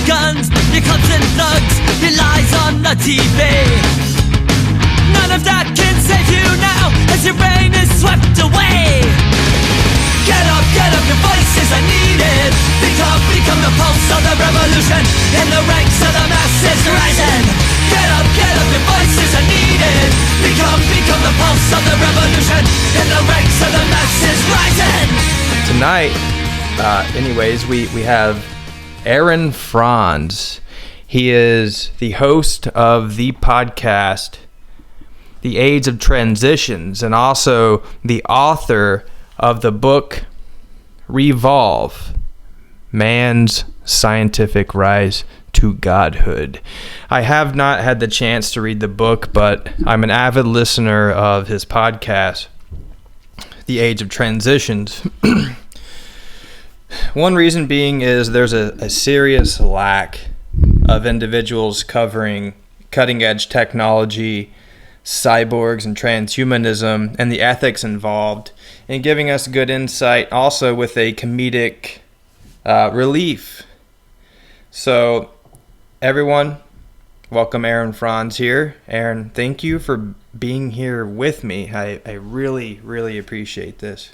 guns, your clubs and thugs, your lies on the TV. None of that can save you now, as your brain is swept away. Get up, your voices are needed. Become the pulse of the revolution, in the ranks of the masses rising. Get up, your voices are needed. Become the pulse of the revolution, in the ranks of the masses rising. Tonight, anyways, we have Aaron Franz. He is the host of the podcast, The Age of Transitions, and also the author of the book REVOLVE, Man's Scientific Rise to Godhood. I have not had the chance to read the book, but I'm an avid listener of his podcast, The Age of Transitions. One reason being is there's a serious lack of individuals covering cutting-edge technology, cyborgs, and transhumanism, and the ethics involved, and giving us good insight also with a comedic relief. So, everyone, welcome Aaron Franz here. Aaron, thank you for being here with me. I really, really appreciate this.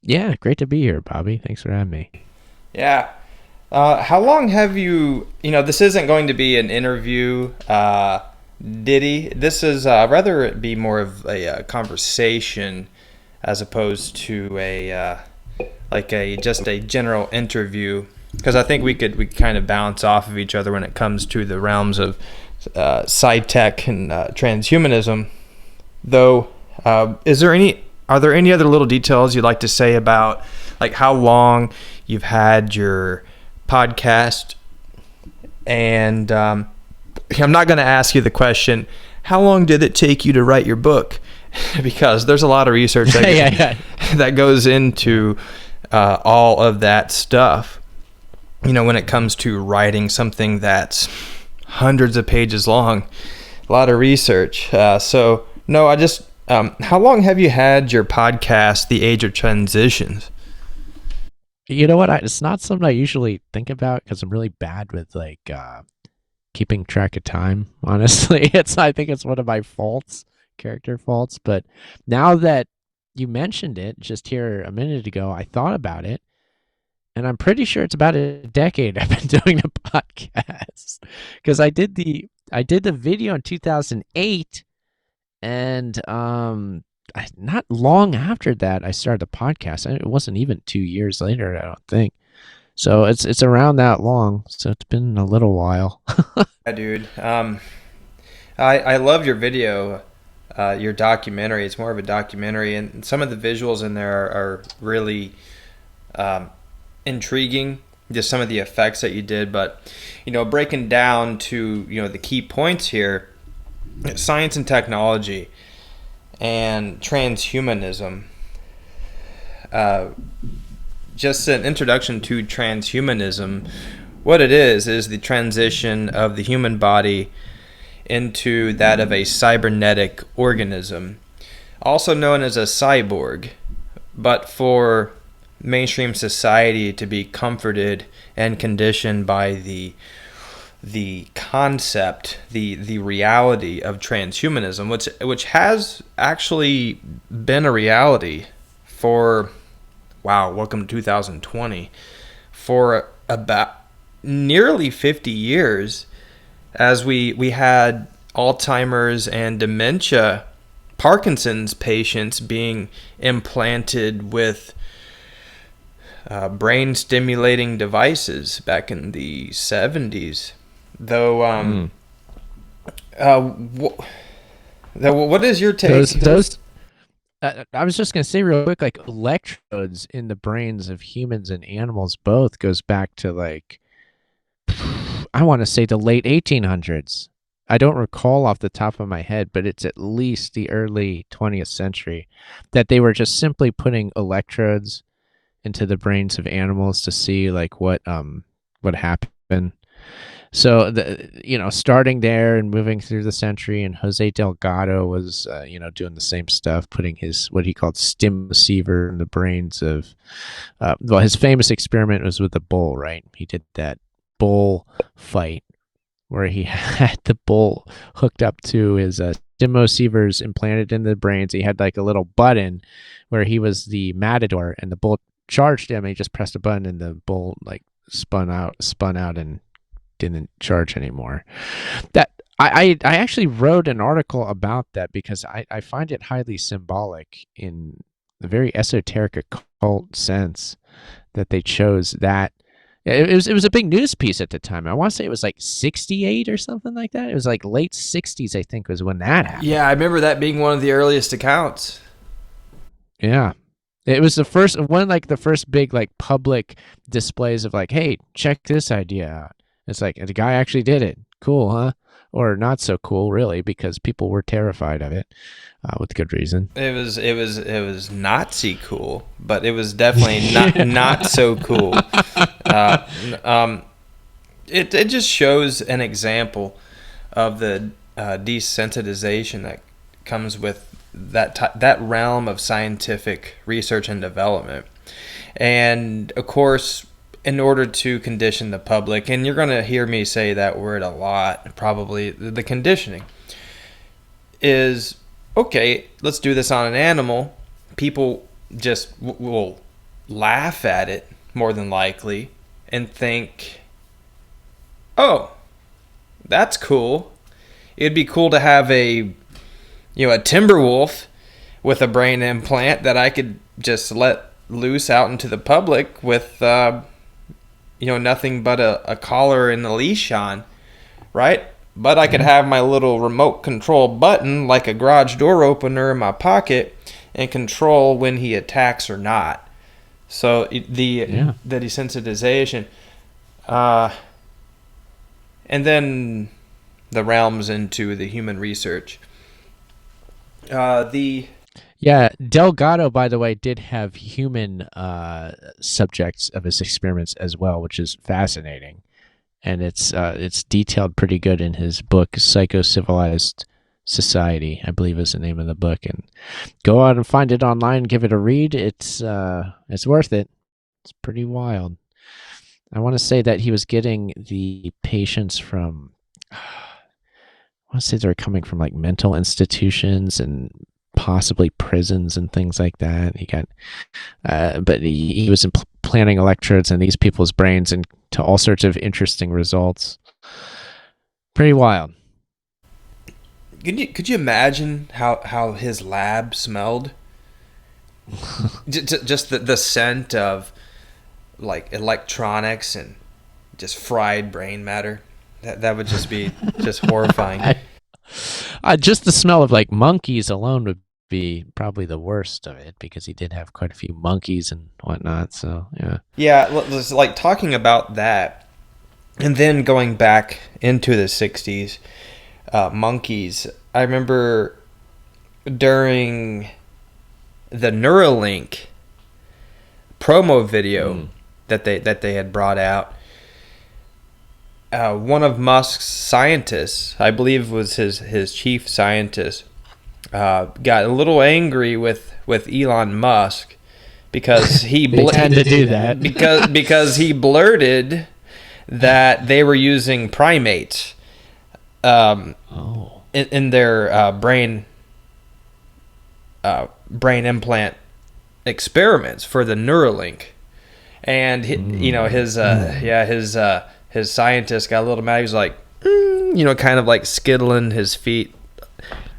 Yeah, great to be here, Bobby. Thanks for having me. Yeah. How long have you, this isn't going to be an interview, Diddy. This is rather it be more of a conversation as opposed to just a general interview, because I think we could kind of bounce off of each other when it comes to the realms of sci-tech and transhumanism. Though, are there any other little details you'd like to say about like how long you've had your podcast? And I'm not going to ask you the question, how long did it take you to write your book? Because there's a lot of research that goes into all of that stuff. When it comes to writing something that's hundreds of pages long, a lot of research. How long have you had your podcast, The Age of Transitions? You know what? It's not something I usually think about because I'm really bad with keeping track of time. Honestly, I think it's one of my character faults. But now that you mentioned it just here a minute ago, I thought about it, and I'm pretty sure it's about a decade I've been doing the podcast, because I did the video in 2008. And not long after that, I started the podcast. It wasn't even 2 years later, I don't think. So it's around that long. So it's been a little while. Yeah, dude. I love your video, your documentary. It's more of a documentary, and some of the visuals in there are really intriguing. Just some of the effects that you did, but breaking down to the key points here. Science and technology and transhumanism. Just an introduction to transhumanism. What it is the transition of the human body into that of a cybernetic organism, also known as a cyborg. But for mainstream society to be comforted and conditioned by the concept, the reality of transhumanism, which has actually been a reality for, welcome to 2020, for about nearly 50 years, as we had Alzheimer's and dementia, Parkinson's patients being implanted with brain stimulating devices back in the 70s. Though, what is your take? I was just going to say real quick, like electrodes in the brains of humans and animals both goes back to I want to say the late 1800s. I don't recall off the top of my head, but it's at least the early 20th century that they were just simply putting electrodes into the brains of animals to see what happened. So starting there and moving through the century, and Jose Delgado was doing the same stuff, putting what he called stim receiver in the brains of his famous experiment was with the bull, right? He did that bull fight where he had the bull hooked up to his stim receivers implanted in the brains. He had like a little button where he was the matador, and the bull charged him. And he just pressed a button, and the bull like spun out, and didn't charge anymore. That I actually wrote an article about that because I find it highly symbolic in a very esoteric occult sense that they chose that. It was a big news piece at the time. I want to say it was like 68 or something like that. It was like late 60s, I think, was when that happened. Yeah, I remember that being one of the earliest accounts. Yeah. It was the first big like public displays of like, hey, check this idea out. It's like the guy actually did it. Cool, huh? Or not so cool, really, because people were terrified of it, with good reason. It was Nazi cool, but it was definitely not so cool. It just shows an example of the desensitization that comes with that realm of scientific research and development. And of course, in order to condition the public, and you're going to hear me say that word a lot, probably, the conditioning is, okay, let's do this on an animal. People just will laugh at it more than likely and think, oh, that's cool. It'd be cool to have a timber wolf with a brain implant that I could just let loose out into the public with nothing but a collar and a leash on, right? But I could have my little remote control button like a garage door opener in my pocket and control when he attacks or not. So the desensitization, and then the realms into the human research. Delgado, by the way, did have human subjects of his experiments as well, which is fascinating, and it's detailed pretty good in his book Psycho-Civilized Society, I believe is the name of the book. And go out and find it online, give it a read. It's worth it. It's pretty wild. I want to say that he was getting the patients from, I want to say they're coming from like mental institutions and possibly prisons and things like that. He got, but he was implanting electrodes in these people's brains and to all sorts of interesting results. Pretty wild. Could you imagine how his lab smelled? just the scent of like electronics and just fried brain matter. That would just be just horrifying. Just the smell of like monkeys alone would be probably the worst of it, because he did have quite a few monkeys and whatnot. So yeah, like talking about that, and then going back into the 60s, monkeys. I remember during the Neuralink promo video that they had brought out, one of Musk's scientists, I believe was his chief scientist, got a little angry with Elon Musk because he tend to do that because he blurted that they were using primates in their brain implant experiments for the Neuralink, and his scientist got a little mad. He was like, kind of like skittling his feet.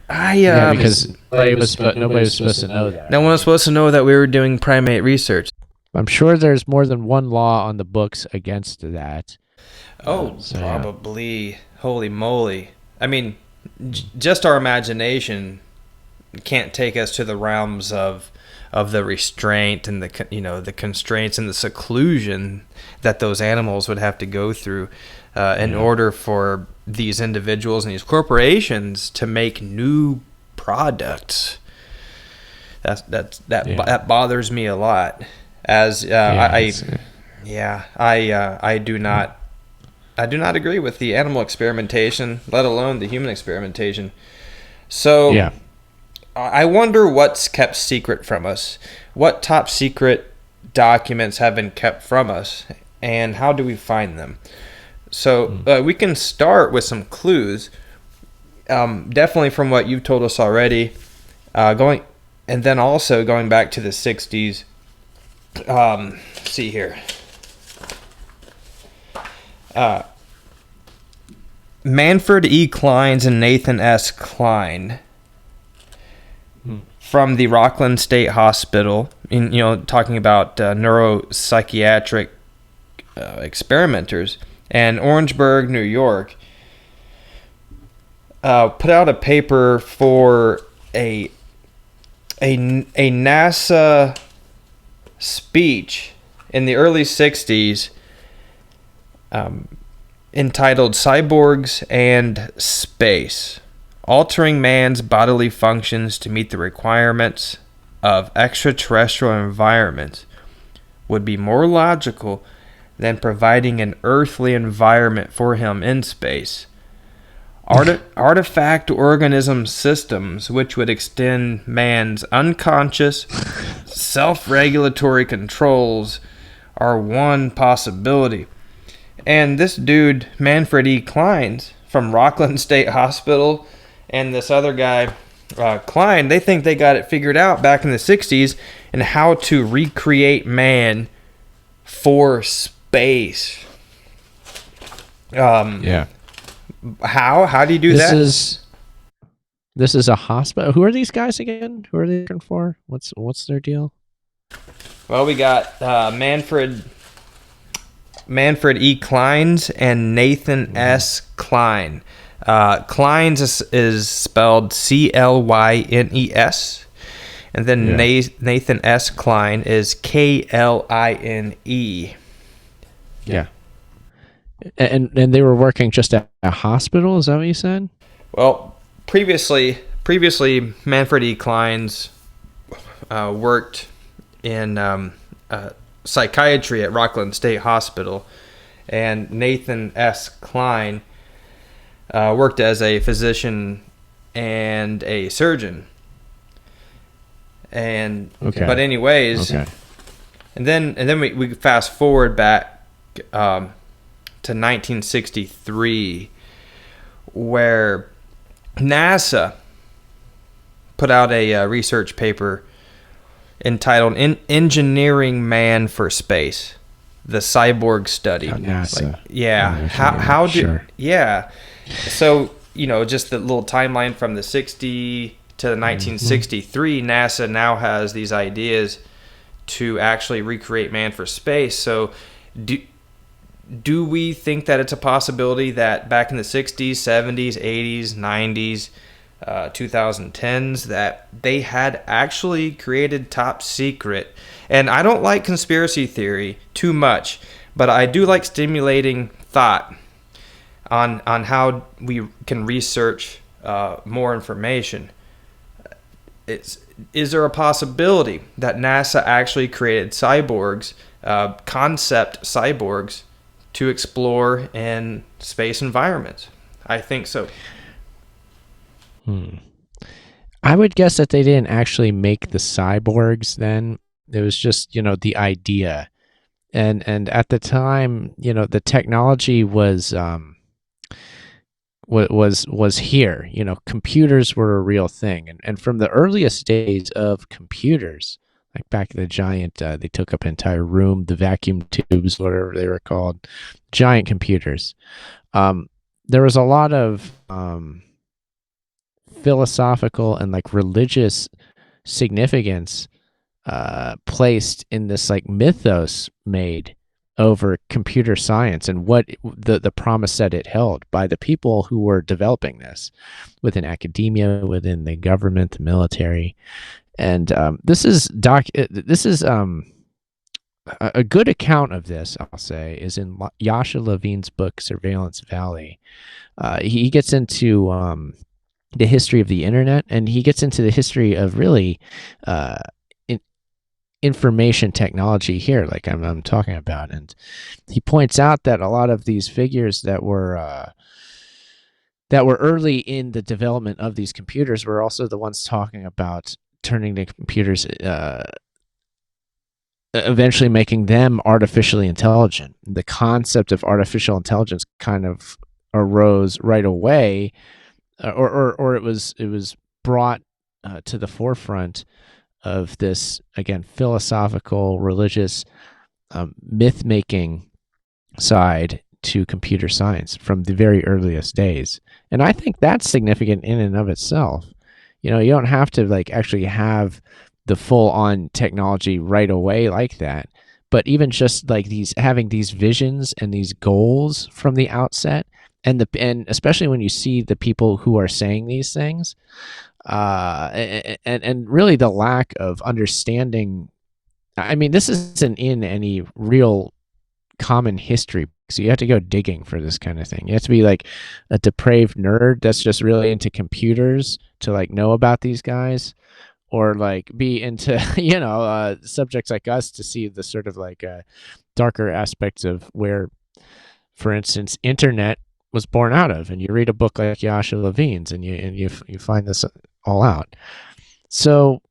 Because nobody was supposed to know that. No one was supposed to know that we were doing primate research. I'm sure there's more than one law on the books against that. Probably. Yeah. Holy moly. I mean, just our imagination can't take us to the realms of the restraint and the constraints and the seclusion that those animals would have to go through in order for these individuals and these corporations to make new products. That bothers me a lot. As I do not agree with the animal experimentation, let alone the human experimentation. So I wonder what's kept secret from us. What top secret documents have been kept from us, and how do we find them? So we can start with some clues. Definitely from what you've told us already, and then also going back to the 60s. Let's see here. Manfred E. Kleins and Nathan S. Klein from the Rockland State Hospital, talking about neuropsychiatric experimenters, and Orangeburg, New York, put out a paper for a NASA speech in the early 60s, entitled Cyborgs and Space, Altering Man's Bodily Functions to Meet the Requirements of Extraterrestrial Environments would be more logical than providing an earthly environment for him in space. Artifact organism systems which would extend man's unconscious, self-regulatory controls are one possibility. And this dude, Manfred E. Kleins from Rockland State Hospital, and this other guy, Klein, they think they got it figured out back in the 60s and how to recreate man for space. Yeah. How do you do that? This is a hospital. Who are these guys again? Who are they working for? What's their deal? Well, we got Manfred E. Kleins and Nathan S. Klein. Kleins is spelled Clynes, and then Nathan S. Klein is Kline. Yeah. And they were working just at a hospital. Is that what you said? Well, previously, Manfred E. Kleins worked in psychiatry at Rockland State Hospital, and Nathan S. Klein worked as a physician and a surgeon. And but anyways, and then we fast forward back to 1963, where NASA put out a research paper entitled "Engineering Man for Space: The Cyborg Study." NASA. So just the little timeline from the 60 to 1963, NASA now has these ideas to actually recreate man for space. So do we think that it's a possibility that back in the 60s, 70s, 80s, 90s, 2010s, that they had actually created top secret? And I don't like conspiracy theory too much, but I do like stimulating thought on how we can research more information. Is there a possibility that NASA actually created cyborgs, concept cyborgs, to explore in space environments? I think so. I would guess that they didn't actually make the cyborgs then. It was just, the idea. And at the time, the technology was here. Computers were a real thing. And from the earliest days of computers, like back in the giant, they took up an entire room, the vacuum tubes, whatever they were called, giant computers. There was a lot of philosophical and religious significance placed in this mythos made over computer science and what the promise that it held by the people who were developing this within academia, within the government, the military. And this is a good account of this, I'll say, is in Yasha Levine's book Surveillance Valley. He gets into the history of the internet, and he gets into the history of really information technology here, like I'm talking about. And he points out that a lot of these figures that were early in the development of these computers were also the ones talking about turning the computers eventually making them artificially intelligent. The concept of artificial intelligence kind of arose right away, or it was brought to the forefront of this, again, philosophical, religious, myth making side to computer science from the very earliest days. And I think that's significant in and of itself. You know, you don't have to like actually have the full on technology right away like that, but even just like these, having these visions and these goals from the outset, and especially when you see the people who are saying these things, and really the lack of understanding. I mean, this isn't in any real common history, so you have to go digging for this kind of thing. You have to be like a depraved nerd that's just really into computers to like know about these guys, or like be into subjects like us to see the sort of like darker aspects of where, for instance, internet was born out of. And you read a book like Yasha Levine's, and you find this all out. So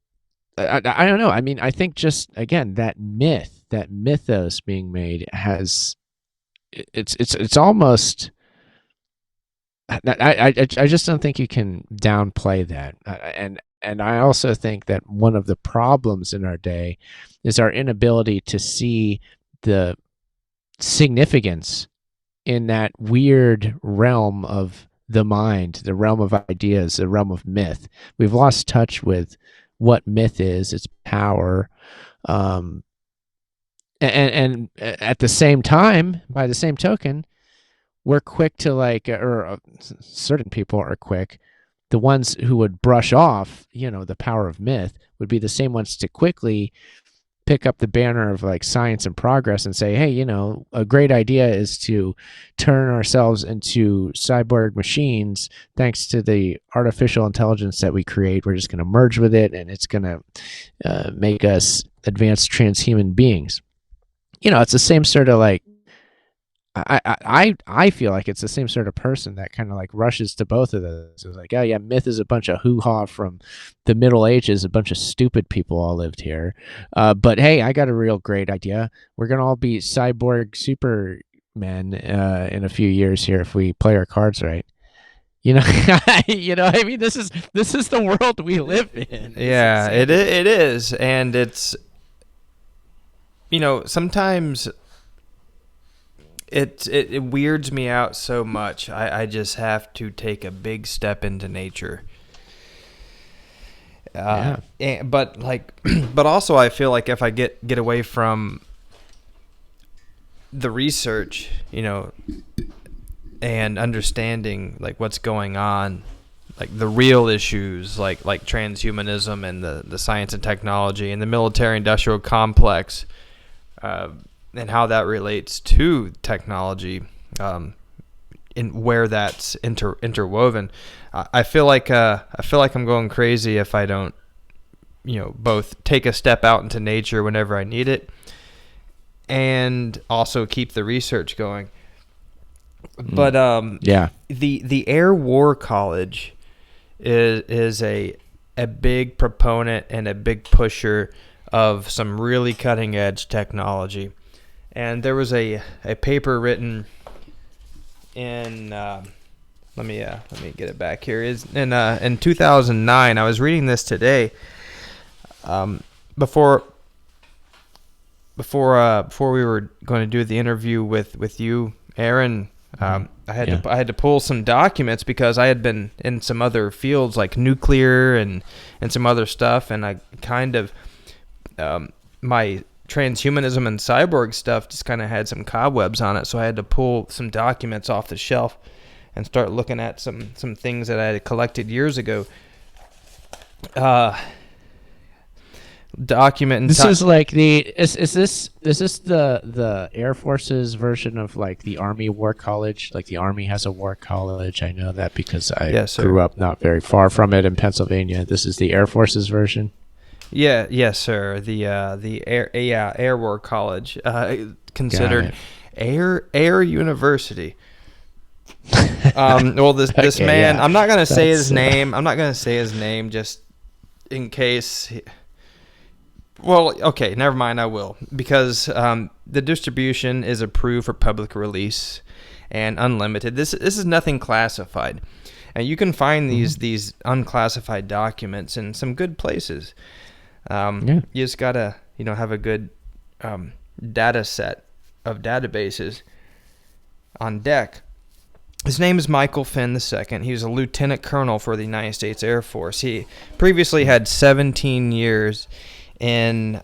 I don't know. I mean, I think just again that mythos being made it's almost. I just don't think you can downplay that, and I also think that one of the problems in our day is our inability to see the significance in that weird realm of the mind, the realm of ideas, the realm of myth. We've lost touch with what myth is, its power, and at the same time, by the same token, we're quick to like, or certain people are quick. The ones who would brush off, the power of myth would be the same ones to quickly pick up the banner of like science and progress and say, hey, a great idea is to turn ourselves into cyborg machines thanks to the artificial intelligence that we create. We're just going to merge with it, and it's going to make us advanced transhuman beings. It's the same sort of like, I feel like it's the same sort of person that kind of like rushes to both of those. It's like, oh yeah, myth is a bunch of hoo-ha from the Middle Ages. A bunch of stupid people all lived here. But hey, I got a real great idea. We're gonna all be cyborg supermen in a few years here if we play our cards right. I mean, this is the world we live in. Yeah, it is, and it's sometimes. It weirds me out so much. I just have to take a big step into nature. But also I feel like if I get away from the research, and understanding like what's going on, like the real issues, like transhumanism and the science and technology and the military-industrial complex. And how that relates to technology, in where that's interwoven. I feel like I'm going crazy if I don't, both take a step out into nature whenever I need it, and also keep the research going. But the Air War College is a big proponent and a big pusher of some really cutting edge technology. And there was a paper written in let me get it back here. Is in 2009. I was reading this today. Before we were going to do the interview with you, Aaron, I had to pull some documents because I had been in some other fields like nuclear and some other stuff, and I kind of my transhumanism and cyborg stuff just kind of had some cobwebs on it, so I had to pull some documents off the shelf and start looking at some things that I had collected years ago. Document. This is like is this the Air Force's version of like the Army War College? Like the Army has a war college. I know that because I grew up not very far from it in Pennsylvania. This is the Air Force's version. Yeah, yes, sir. The Air War College, considered Air University. Well, this man, I'm not gonna say his name. I'm not gonna say his name just in case Well, okay, never mind. I will, because the distribution is approved for public release and unlimited. This is nothing classified, and you can find these unclassified documents in some good places. You just gotta have a good data set of databases on deck. His name is Michael Finn II. He was a lieutenant colonel for the United States Air Force. He previously had 17 years in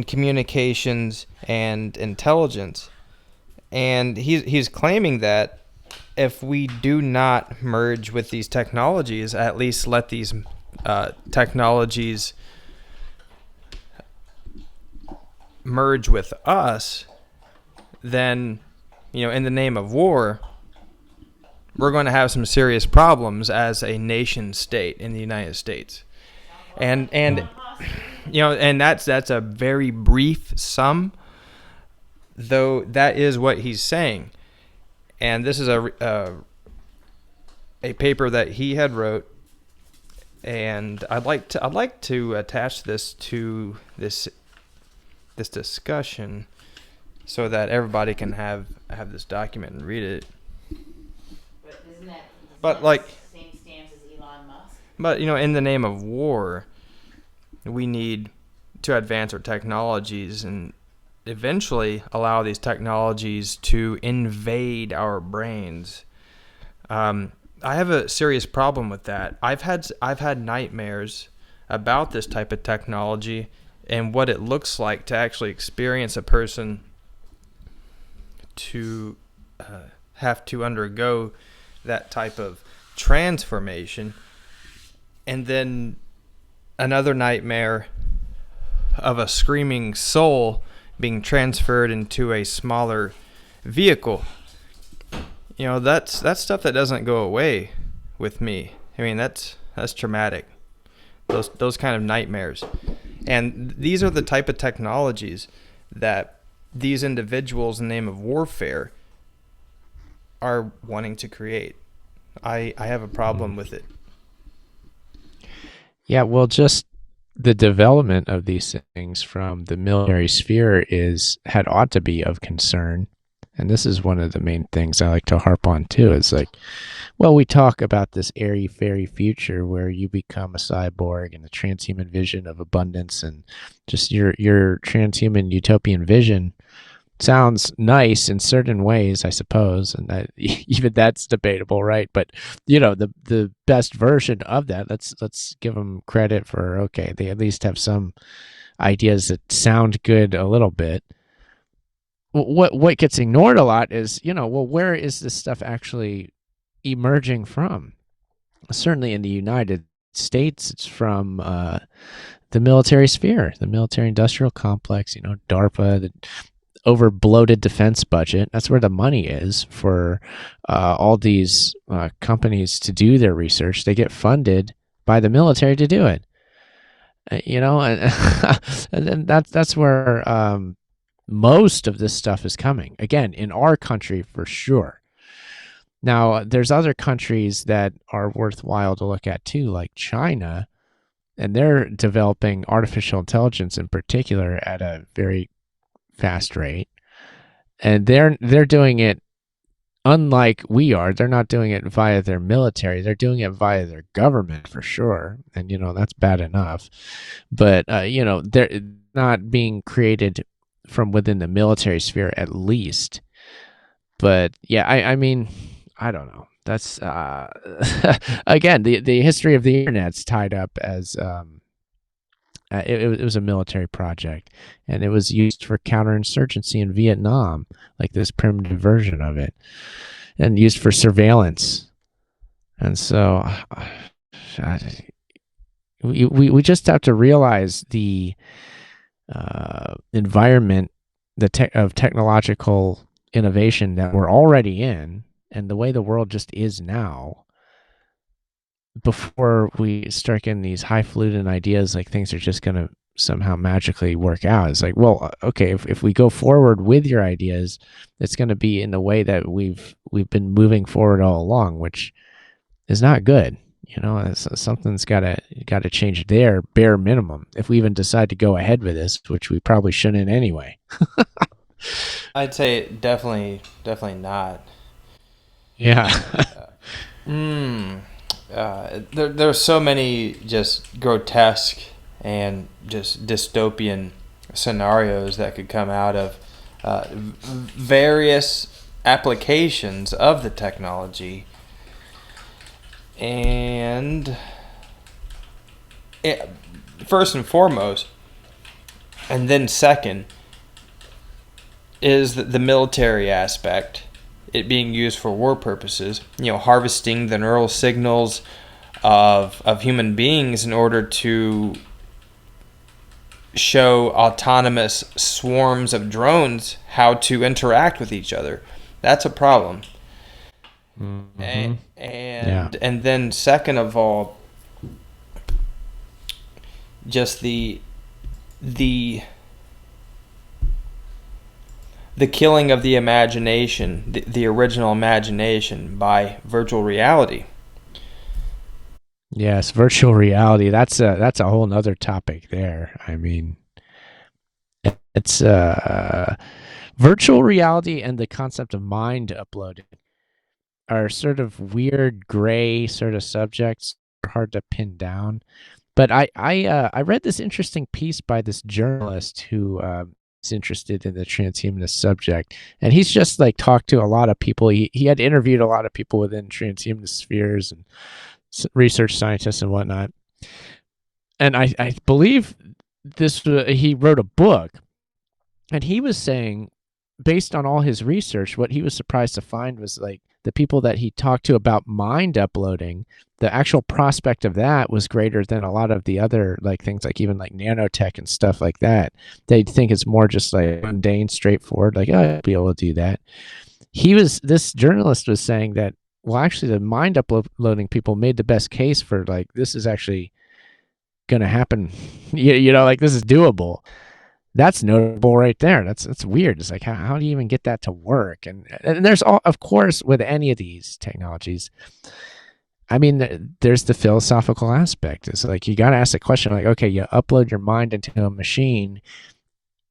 communications and intelligence, and he's claiming that if we do not merge with these technologies, at least let these technologies merge with us, then in the name of war, we're going to have some serious problems as a nation state in the United States. And that's a very brief sum, though that is what he's saying. And this is a paper that he had wrote, and I'd like to attach this to this discussion so that everybody can have this document and read it. But isn't that like the same stance as Elon Musk? But in the name of war, we need to advance our technologies and eventually allow these technologies to invade our brains. I have a serious problem with that. I've had nightmares about this type of technology and what it looks like to actually experience a person to have to undergo that type of transformation, and then another nightmare of a screaming soul being transferred into a smaller vehicle. That's stuff that doesn't go away with me. I mean, that's traumatic. Those kind of nightmares. And these are the type of technologies that these individuals in the name of warfare are wanting to create. I have a problem with it. Yeah, well, just the development of these things from the military sphere ought to be of concern. And this is one of the main things I like to harp on too, is like, well, we talk about this airy-fairy future where you become a cyborg and the transhuman vision of abundance, and just your transhuman utopian vision sounds nice in certain ways, I suppose, and even that's debatable, right? But the best version of that, let's give them credit for, okay, they at least have some ideas that sound good a little bit. What gets ignored a lot is, where is this stuff actually emerging from? Certainly in the United States, it's from the military sphere, the military-industrial complex, DARPA, the over-bloated defense budget. That's where the money is for all these companies to do their research. They get funded by the military to do it. And that's where most of this stuff is coming. Again, in our country for sure. Now, there's other countries that are worthwhile to look at too, like China, and they're developing artificial intelligence in particular at a very fast rate. And they're doing it unlike we are. They're not doing it via their military. They're doing it via their government for sure. And, that's bad enough. But, they're not being created from within the military sphere at least. But yeah, I mean, I don't know. That's again, the history of the internet's tied up as it was a military project, and it was used for counterinsurgency in Vietnam, like this primitive version of it, and used for surveillance. And so we just have to realize the environment of technological innovation that we're already in, and the way the world just is now, before we start getting these highfalutin ideas like things are just going to somehow magically work out. It's like, well, okay, if we go forward with your ideas, it's going to be in the way that we've been moving forward all along, which is not good. Something's gotta change there, bare minimum. If we even decide to go ahead with this, which we probably shouldn't anyway. I'd say definitely not. Yeah. There's so many just grotesque and just dystopian scenarios that could come out of various applications of the technology. And first and foremost, and then second, is the military aspect, it being used for war purposes, harvesting the neural signals of human beings in order to show autonomous swarms of drones how to interact with each other. That's a problem. Mm-hmm. And then second of all, just the killing of the imagination, the original imagination, by virtual reality. Yes, virtual reality. That's a whole nother topic there. I mean, it's virtual reality and the concept of mind uploading are sort of weird gray sort of subjects, hard to pin down. But I read this interesting piece by this journalist who is interested in the transhumanist subject, and he's just like talked to a lot of people. He had interviewed a lot of people within transhumanist spheres and research scientists and whatnot. And I believe this he wrote a book, and he was saying, based on all his research, what he was surprised to find was like the people that he talked to about mind uploading, the actual prospect of that was greater than a lot of the other like things like even like nanotech and stuff like that. They think it's more just like mundane, straightforward, like, oh, I'll be able to do that. This journalist was saying that, well, actually the mind uploading people made the best case for like, this is actually going to happen. Like this is doable. That's notable right there. That's weird. It's like, how do you even get that to work? And there's all, of course, with any of these technologies, I mean, there's the philosophical aspect. It's like, you got to ask the question, like, okay, you upload your mind into a machine.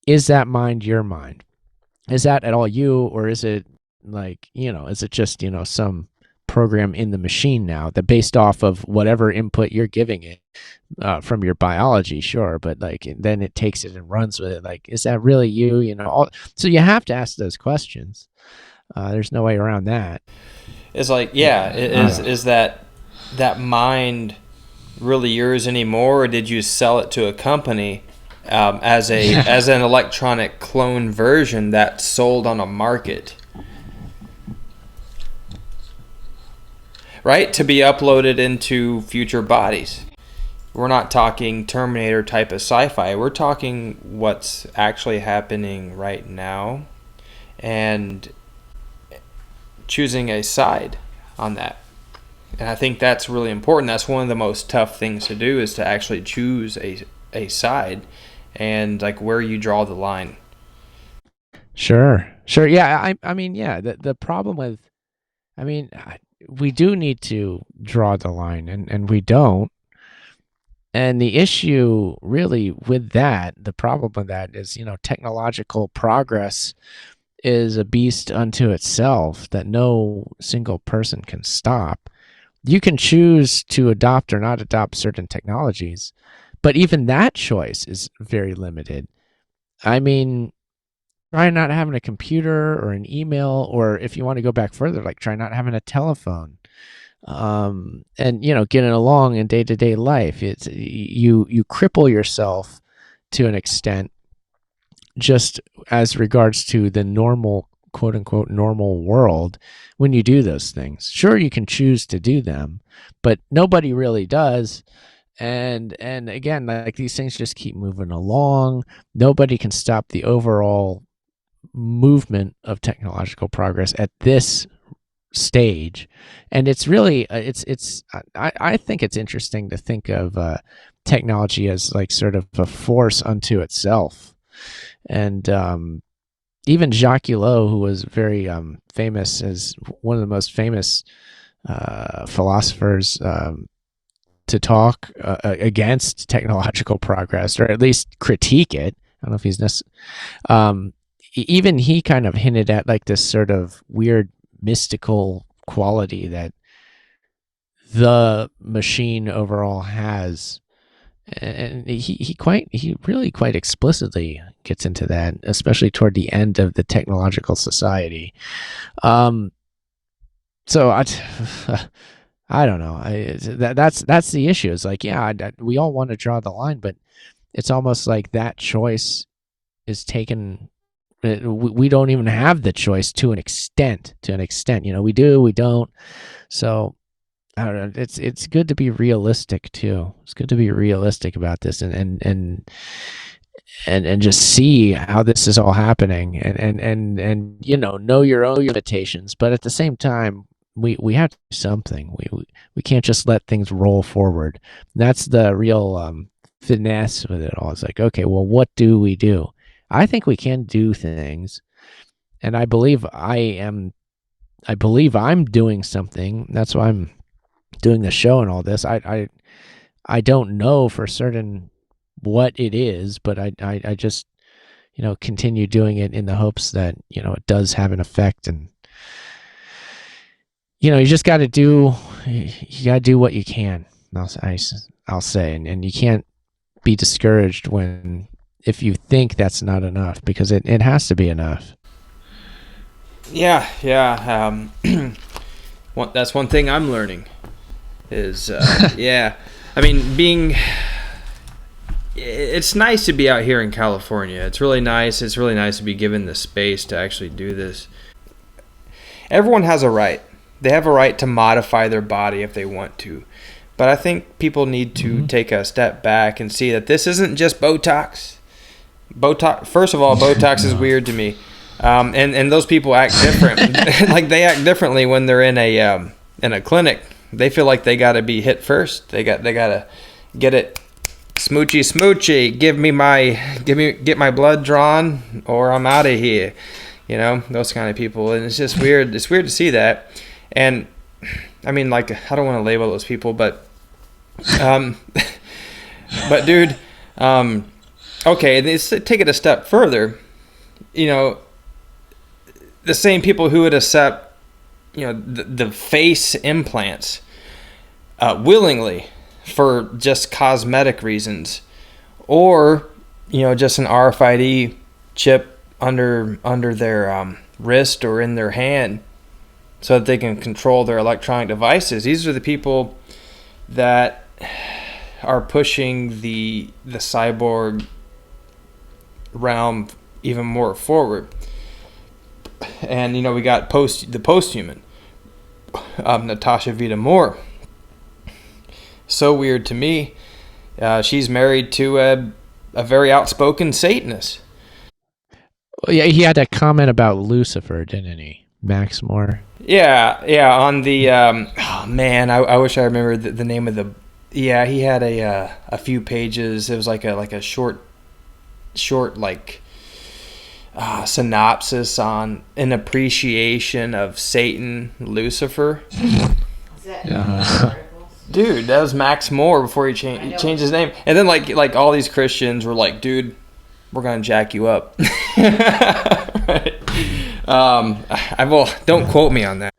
Is that mind your mind? Is that at all you? Or is it like, is it just, some program in the machine now that based off of whatever input you're giving it from your biology, sure, but like then it takes it and runs with it. Like, is that really you? So you have to ask those questions. There's no way around that. It's like, is that mind really yours anymore, or did you sell it to a company as an electronic clone version that's sold on a market? Right? To be uploaded into future bodies. We're not talking Terminator type of sci-fi. We're talking what's actually happening right now and choosing a side on that. And I think that's really important. That's one of the most tough things to do, is to actually choose a side and like where you draw the line. Sure. Yeah. I mean, yeah, the problem with, we do need to draw the line, and we don't. And the issue really with that, the problem with that is, technological progress is a beast unto itself that no single person can stop. You can choose to adopt or not adopt certain technologies, but even that choice is very limited. I mean, try not having a computer or an email, or if you want to go back further, like try not having a telephone, and getting along in day-to-day life. It's you cripple yourself to an extent just as regards to the normal, quote unquote, normal world when you do those things. Sure, you can choose to do them, but nobody really does. And again, like these things just keep moving along. Nobody can stop the overall movement of technological progress at this stage. And it's really I think it's interesting to think of technology as like sort of a force unto itself. And even Jacques Ellul, who was very famous as one of the most famous philosophers to talk against technological progress, or at least critique it. I don't know if he's even he kind of hinted at like this sort of weird mystical quality that the machine overall has, and he really quite explicitly gets into that, especially toward the end of the Technological Society. So I don't know. That's the issue. It's like, yeah, we all want to draw the line, but it's almost like that choice is taken. We don't even have the choice to an extent. We do, we don't. So I don't know. It's good to be realistic too. It's good to be realistic about this and just see how this is all happening and know your own limitations. But at the same time, we have to do something. We can't just let things roll forward. And that's the real finesse with it all. It's like, okay, well, what do we do? I think we can do things, and I believe I'm doing something. That's why I'm doing the show and all this. I don't know for certain what it is, but I just continue doing it in the hopes that it does have an effect. And you just got to do what you can. I'll say, and you can't be discouraged if you think that's not enough, because it has to be enough. Yeah. That's one thing I'm learning is, yeah. I mean, it's nice to be out here in California. It's really nice. It's really nice to be given the space to actually do this. Everyone has a right. They have a right to modify their body if they want to. But I think people need to take a step back and see that this isn't just Botox. First of all, Botox is weird to me. And those people act different. Like, they act differently when they're in a clinic. They feel like they got to be hit first. They got to get it smoochy. Get my blood drawn, or I'm out of here. Those kind of people. And it's just weird. It's weird to see that. And I mean, like, I don't want to label those people, but dude, okay, let's take it a step further. The same people who would accept, the face implants willingly for just cosmetic reasons, or just an RFID chip under their wrist or in their hand, so that they can control their electronic devices. These are the people that are pushing the cyborg realm even more forward. And we got the post-human, Natasha Vita Moore. So weird to me. She's married to a very outspoken Satanist. Well, yeah, he had a comment about Lucifer, didn't he? Max Moore. Yeah. On the oh man, I wish I remembered the name of the. Yeah, he had a few pages. It was like a short synopsis on an appreciation of Satan, Lucifer. Is that Dude, that was Max Moore before he changed his name. And then like all these Christians were like, dude, we're gonna jack you up. Right. Don't quote me on that.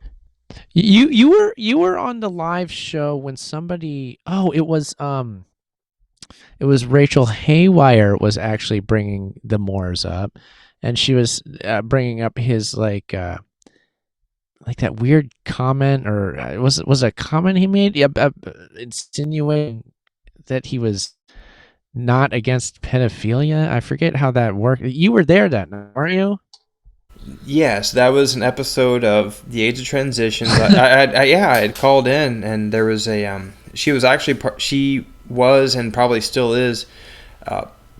You were on the live show when somebody. Oh, it was Rachel Haywire was actually bringing the Moors up, and she was bringing up his like that weird comment, or was it a comment he made? Insinuating that he was not against pedophilia. I forget how that worked. You were there that night, weren't you? Yes, that was an episode of the Age of Transitions. I had called in, and there was she was and probably still is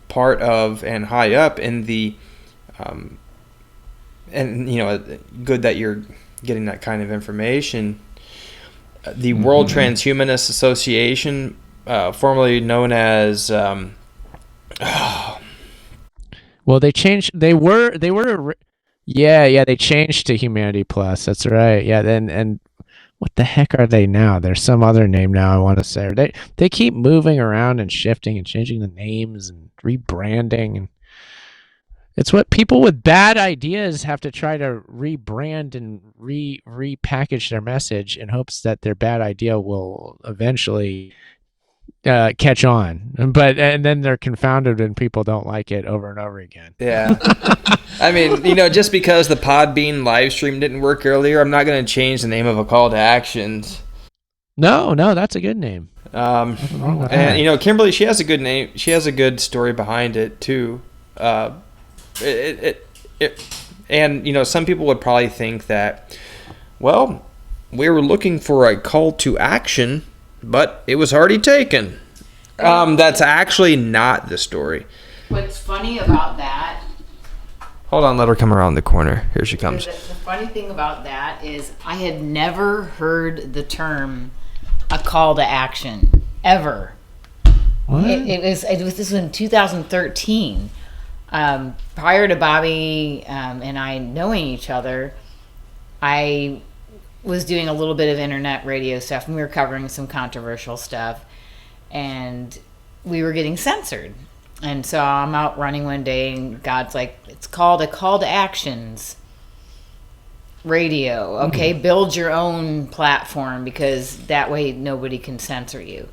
part of and high up in the and good that you're getting that kind of information. The World Transhumanist Association, formerly known as well, they changed. They were. Yeah, they changed to Humanity Plus. That's right. Yeah, and what the heck are they now? There's some other name now I want to say. They keep moving around and shifting and changing the names and rebranding, and it's what people with bad ideas have to try to rebrand and repackage their message in hopes that their bad idea will eventually catch on. And then they're confounded when people don't like it over and over again. Yeah. I mean, just because the Podbean live stream didn't work earlier, I'm not going to change the name of a call to actions. No, that's a good name. Nothing wrong with that. And Kimberly, she has a good name. She has a good story behind it too. And some people would probably think that, well, we were looking for a call to action, but it was already taken. That's actually not the story. What's funny about that? Hold on, let her come around the corner. Here she comes. The funny thing about that is I had never heard the term a call to action ever. What? It was this was in 2013. Prior to Bobby and I knowing each other, I was doing a little bit of internet radio stuff, and we were covering some controversial stuff, and we were getting censored. And so I'm out running one day, and God's like, it's called a call to actions radio. Okay, build your own platform, because that way nobody can censor you.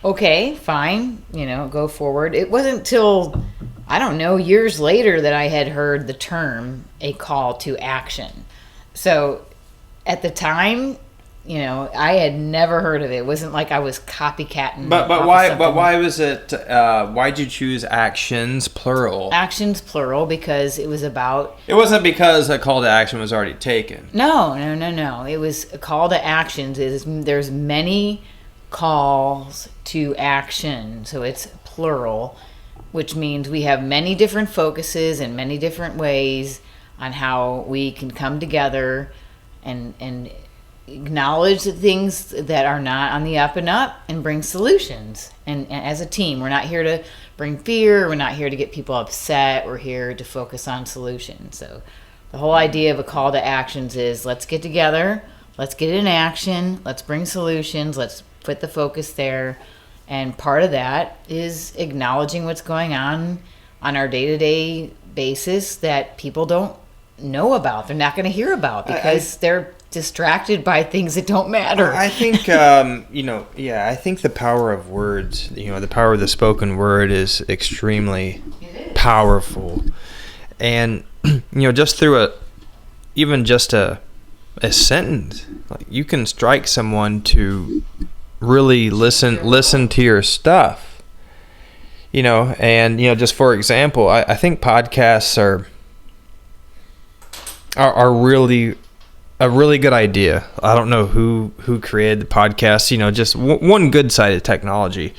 Okay, fine, go forward. It wasn't till, I don't know, years later that I had heard the term a call to action. So at the time, I had never heard of it. It wasn't like I was copycatting. But why was it? Why'd you choose actions plural? Actions plural because it was about. It wasn't because a call to action was already taken. No. It was a call to actions. There's many calls to action, so it's plural, which means we have many different focuses and many different ways on how we can come together and acknowledge the things that are not on the up and up and bring solutions. And as a team, we're not here to bring fear. We're not here to get people upset. We're here to focus on solutions. So the whole idea of a call to actions is let's get together. Let's get in action. Let's bring solutions. Let's put the focus there. And part of that is acknowledging what's going on our day-to-day basis that people don't know about. They're not going to hear about because they're distracted by things that don't matter. I think, I think the power of words, the power of the spoken word is extremely powerful. And, just through even just a sentence, like you can strike someone to really listen to your stuff, and, just for example, I think podcasts are really a really good idea. I don't know who created the podcast. Just one good side of technology.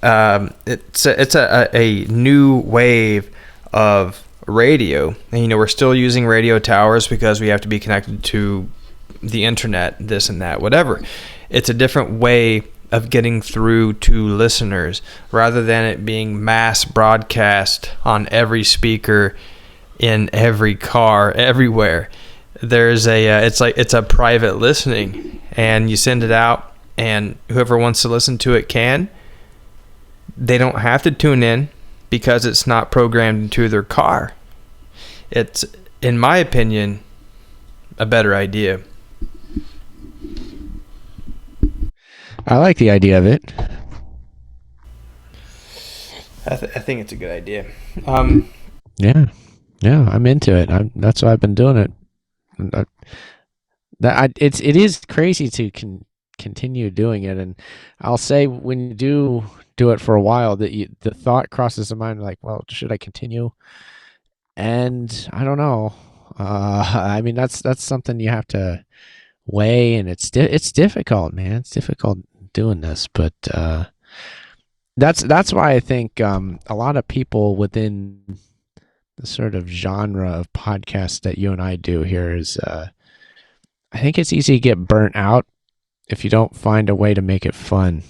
It's a new wave of radio, and we're still using radio towers because we have to be connected to the internet, this and that, whatever. It's a different way of getting through to listeners rather than it being mass broadcast on every speaker in every car everywhere. There's it's a private listening, and you send it out, and whoever wants to listen to it can. They don't have to tune in because it's not programmed into their car. It's, in my opinion, a better idea. I like the idea of it. I think it's a good idea. Yeah, I'm into it. That's why I've been doing it. It is crazy to continue doing it, and I'll say when you do it for a while, that the thought crosses the mind like, well, should I continue? And I don't know. I mean, that's something you have to weigh, and it's difficult, man. It's difficult doing this, but that's why I think a lot of people within the sort of genre of podcasts that you and I do here is, I think it's easy to get burnt out if you don't find a way to make it fun.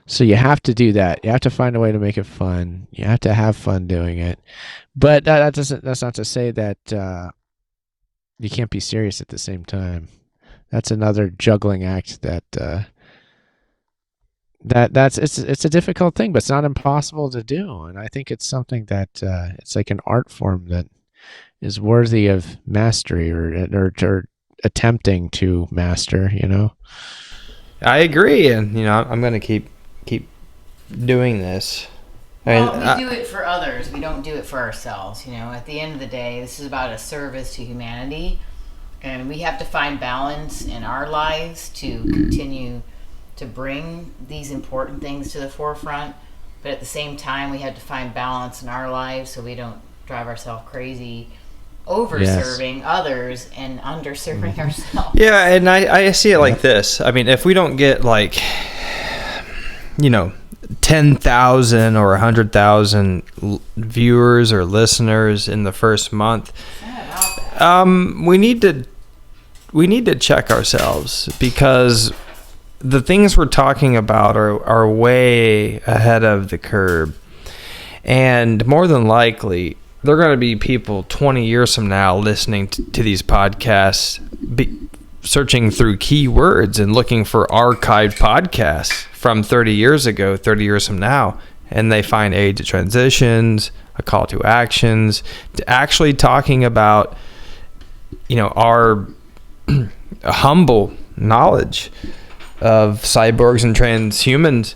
So you have to do that. You have to find a way to make it fun. You have to have fun doing it. But that's not to say that you can't be serious at the same time. that's another juggling act that's it's a difficult thing, but it's not impossible to do. And I think it's something that it's like an art form that is worthy of mastery or attempting to master. I agree, and I'm going to keep doing this. Well, we do it for others. We don't do it for ourselves. At the end of the day, this is about a service to humanity, and we have to find balance in our lives to continue to bring these important things to the forefront. But at the same time, we have to find balance in our lives so we don't drive ourselves crazy over-serving others and under-serving ourselves. Yeah, and I see it like this. I mean, if we don't get 10,000 or 100,000 viewers or listeners in the first month, we need to check ourselves, because the things we're talking about are way ahead of the curve, and more than likely there are going to be people 20 years from now listening to these podcasts, searching through keywords and looking for archived podcasts from 30 years ago, 30 years from now, and they find Age of Transitions, a call to actions, to actually talking about, our humble knowledge of cyborgs and transhumans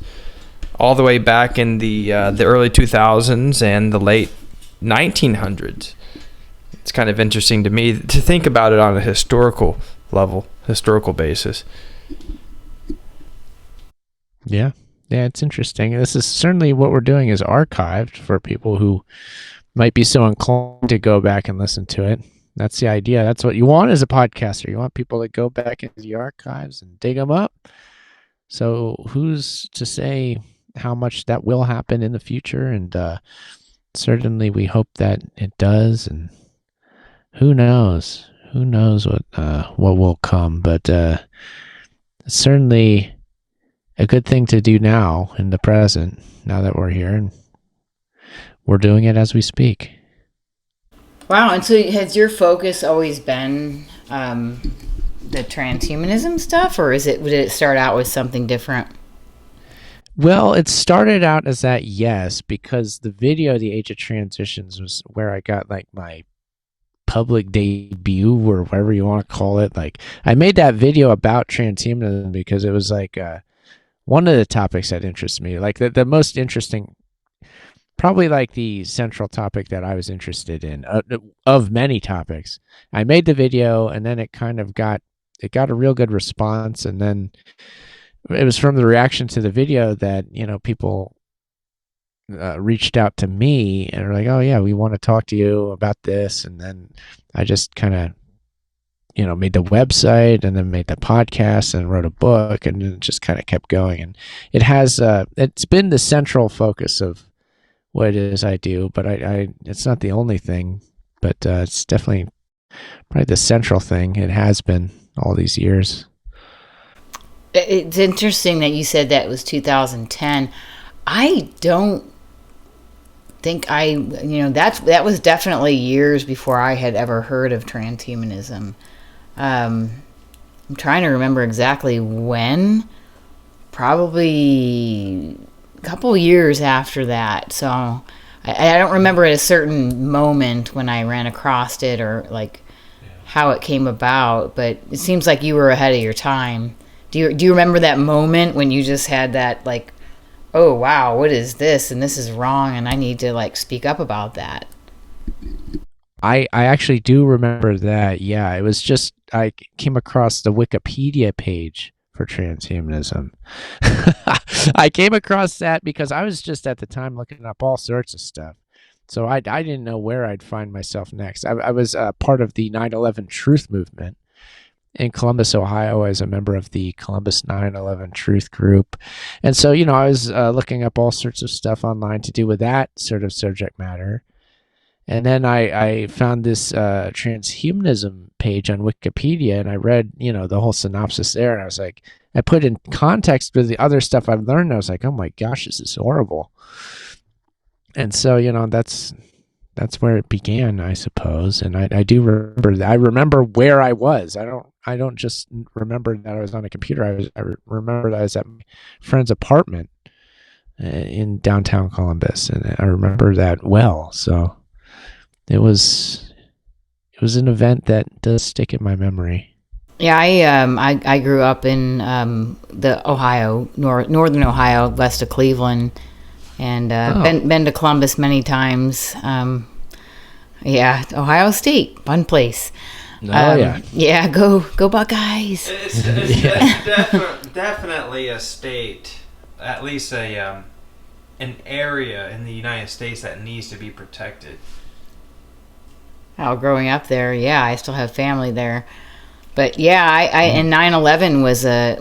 all the way back in the early 2000s and the late 1900s. It's kind of interesting to me to think about it on a historical basis. Yeah, it's interesting. This is certainly what we're doing is archived for people who might be so inclined to go back and listen to it. That's the idea. That's what you want as a podcaster. You want people to go back into the archives and dig them up. So who's to say how much that will happen in the future? And certainly we hope that it does. And who knows what will come. But it's certainly a good thing to do now in the present, now that we're here, and we're doing it as we speak. Wow. And so has your focus always been the transhumanism stuff, or did it start out with something different? Well, it started out as that, yes, because the video, The Age of Transitions, was where I got my public debut, or whatever you want to call it. I made that video about transhumanism because it was one of the topics that interests me, the most interesting, probably the central topic that I was interested in of many topics. I made the video, and then it kind of got a real good response, and then it was from the reaction to the video that people reached out to me and were like, "Oh yeah, we want to talk to you about this." And then I just kind of made the website, and then made the podcast, and wrote a book, and it just kind of kept going. And it has it's been the central focus of what it is I do, but I it's not the only thing, but it's definitely probably the central thing. It has been all these years. It's interesting that you said that it was 2010. I don't think that was definitely years before I had ever heard of transhumanism. I'm trying to remember exactly when. Probably a couple years after that. So I don't remember at a certain moment when I ran across it or how it came about, but it seems like you were ahead of your time. Do you remember that moment when you just had that oh wow, what is this, and this is wrong, and I need to speak up about that? I actually do remember that. Yeah, it was just I came across the Wikipedia page for transhumanism. I came across that because I was just at the time looking up all sorts of stuff. So I didn't know where I'd find myself next. I was part of the 9/11 Truth movement in Columbus, Ohio, as a member of the Columbus 9/11 Truth Group. And so, I was looking up all sorts of stuff online to do with that sort of subject matter. And then I found this transhumanism page on Wikipedia, and I read, the whole synopsis there. And I was like, I put in context with the other stuff I've learned. And I was like, oh my gosh, this is horrible. And so, that's where it began, I suppose. And I do remember that. I remember where I was. I don't just remember that I was on a computer. I remember that I was at my friend's apartment in downtown Columbus, and I remember that well. So it was an event that does stick in my memory. Yeah, I grew up in the Ohio, northern Ohio, west of Cleveland, and been to Columbus many times. Yeah, Ohio State, fun place. Yeah, go Buckeyes. It's definitely a state, at least an area in the United States that needs to be protected. Oh, growing up there, yeah, I still have family there. But yeah, and 9/11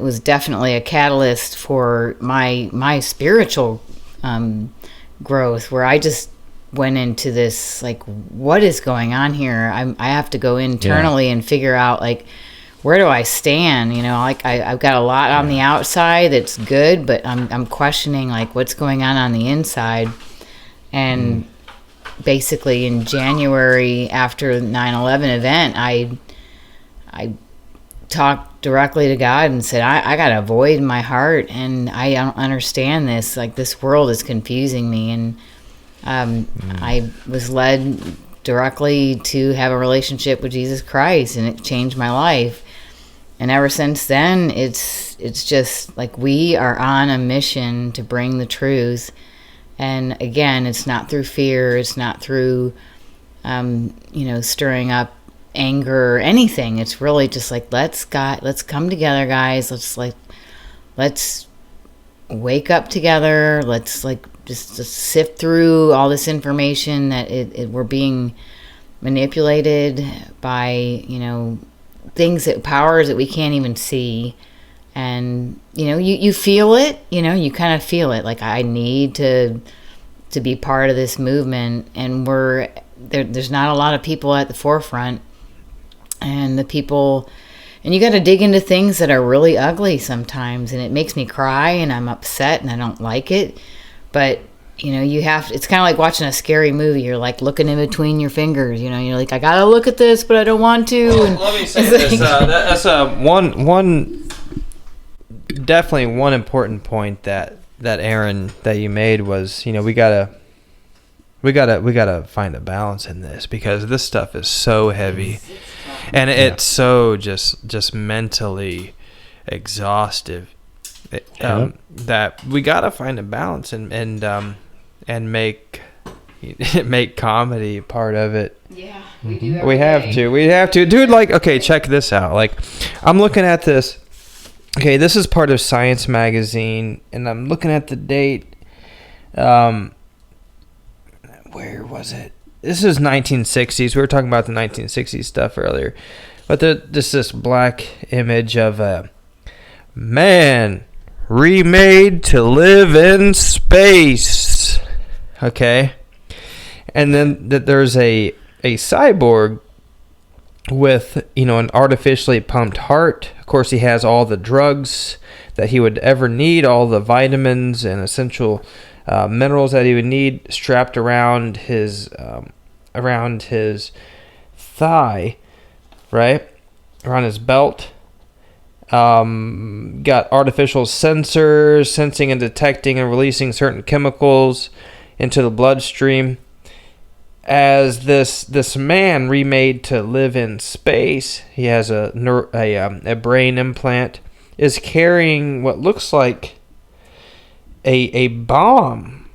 was definitely a catalyst for my spiritual growth, where I just went into this, like, what is going on here? I have to go internally and figure out, like, where do I stand? You know, like I've got a lot on the outside that's good, but I'm questioning, like, what's going on the inside. And basically in January, after the 9/11 event, I talked directly to God and said, I got a void in my heart, and I don't understand this. Like, this world is confusing me. And I was led directly to have a relationship with Jesus Christ, and it changed my life. And ever since then, it's just like we are on a mission to bring the truth. And again, it's not through fear. It's not through, stirring up anger or anything. It's really just like, let's come together, guys. Let's wake up together. Let's just sift through all this information that we're being manipulated by, powers that we can't even see. And, you feel it, you kind of feel it. Like, I need to be part of this movement. And there's not a lot of people at the forefront. And you got to dig into things that are really ugly sometimes. And it makes me cry, and I'm upset, and I don't like it. But, it's kind of like watching a scary movie. You're like looking in between your fingers, you're like, I got to look at this, but I don't want to. Well, let me say this. That's definitely one important point that Aaron, that you made was, we gotta find a balance in this, because this stuff is so heavy, and it's so just mentally exhaustive, that we gotta find a balance and make comedy part of it. Yeah, we do. We have to, dude. Like, okay, check this out. Like, I'm looking at this. Okay, this is part of Science Magazine, and I'm looking at the date. Where was it? This is 1960s. We were talking about the 1960s stuff earlier. But there's this black image of a man remade to live in space. Okay? And then there's a cyborg with, an artificially pumped heart. Of course, he has all the drugs that he would ever need, all the vitamins and essential minerals that he would need strapped around his thigh, right? Around his belt. Got artificial sensors sensing and detecting and releasing certain chemicals into the bloodstream. As this man remade to live in space, he has a brain implant, is carrying what looks like a bomb